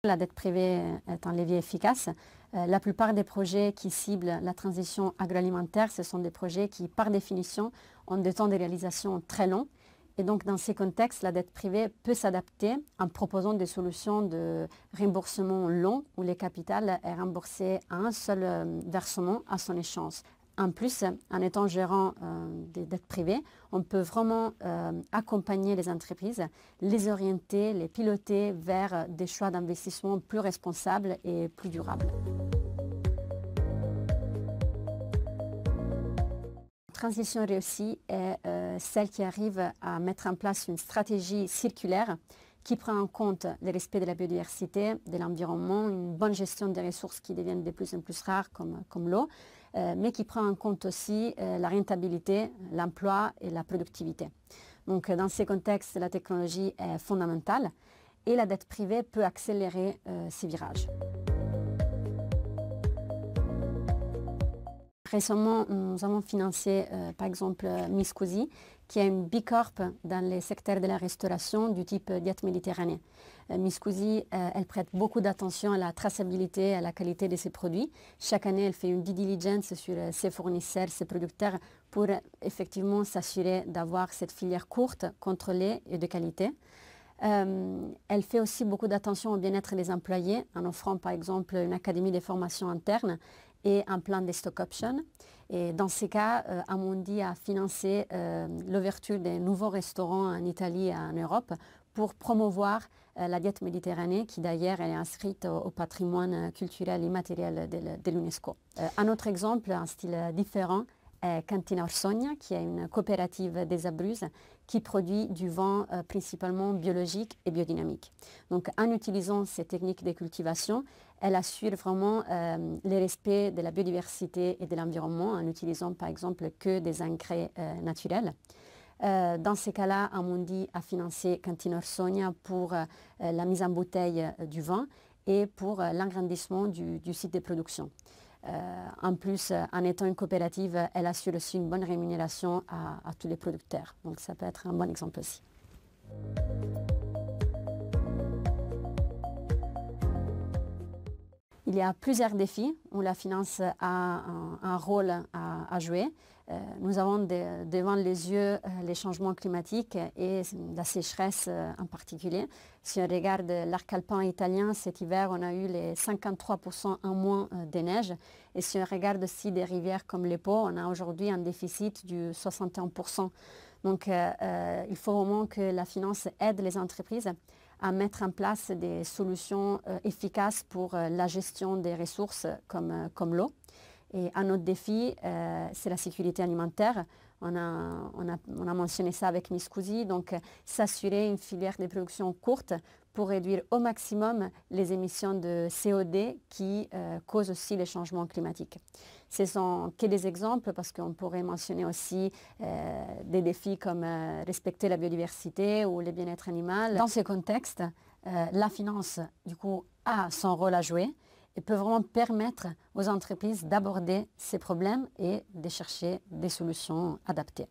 La dette privée est un levier efficace. La plupart des projets qui ciblent la transition agroalimentaire, ce sont des projets qui, par définition, ont des temps de réalisation très longs. Et donc, dans ces contextes, la dette privée peut s'adapter en proposant des solutions de remboursement long où le capital est remboursé à un seul versement à son échéance. En plus, en étant gérant des dettes privées, on peut vraiment accompagner les entreprises, les orienter, les piloter vers des choix d'investissement plus responsables et plus durables. Transition réussie est celle qui arrive à mettre en place une stratégie circulaire qui prend en compte le respect de la biodiversité, de l'environnement, une bonne gestion des ressources qui deviennent de plus en plus rares comme l'eau, mais qui prend en compte aussi la rentabilité, l'emploi et la productivité. Donc dans ces contextes, la technologie est fondamentale et la dette privée peut accélérer ces virages. Récemment, nous avons financé par exemple Miss Cusi, qui est une bicorp dans les secteurs de la restauration du type Diète Méditerranée. Miss Cusi, elle prête beaucoup d'attention à la traçabilité, à la qualité de ses produits. Chaque année, elle fait une due diligence sur ses fournisseurs, ses producteurs, pour effectivement s'assurer d'avoir cette filière courte, contrôlée et de qualité. Elle fait aussi beaucoup d'attention au bien-être des employés en offrant par exemple une académie de formation interne et un plan de stock option. Et dans ces cas, Amundi a financé l'ouverture des nouveaux restaurants en Italie et en Europe pour promouvoir la diète méditerranée qui d'ailleurs est inscrite au patrimoine culturel immatériel de l'UNESCO. Un autre exemple, un style différent, est Cantina Orsonia, qui est une coopérative des Abruzzes qui produit du vin principalement biologique et biodynamique. Donc en utilisant ces techniques de cultivation, elle assure vraiment le respect de la biodiversité et de l'environnement en utilisant par exemple que des engrais naturels. Dans ces cas-là, Amundi a financé Cantina Orsonia pour la mise en bouteille du vin et pour l'agrandissement du site de production. En plus, en étant une coopérative, elle assure aussi une bonne rémunération à tous les producteurs. Donc ça peut être un bon exemple aussi. Il y a plusieurs défis où la finance a un rôle à jouer. Nous avons devant les yeux les changements climatiques et la sécheresse en particulier. Si on regarde l'arc alpin italien, cet hiver, on a eu les 53% en moins de neige. Et si on regarde aussi des rivières comme l'Epo, on a aujourd'hui un déficit du 61%. Donc il faut vraiment que la finance aide les entreprises à mettre en place des solutions efficaces pour la gestion des ressources comme l'eau. Et un autre défi, c'est la sécurité alimentaire. On a mentionné ça avec Miss Cusi, donc s'assurer une filière de production courte pour réduire au maximum les émissions de CO2 qui causent aussi les changements climatiques. Ce sont que des exemples parce qu'on pourrait mentionner aussi des défis comme respecter la biodiversité ou le bien-être animal. Dans ce contexte, la finance, du coup, a son rôle à jouer et peut vraiment permettre aux entreprises d'aborder ces problèmes et de chercher des solutions adaptées.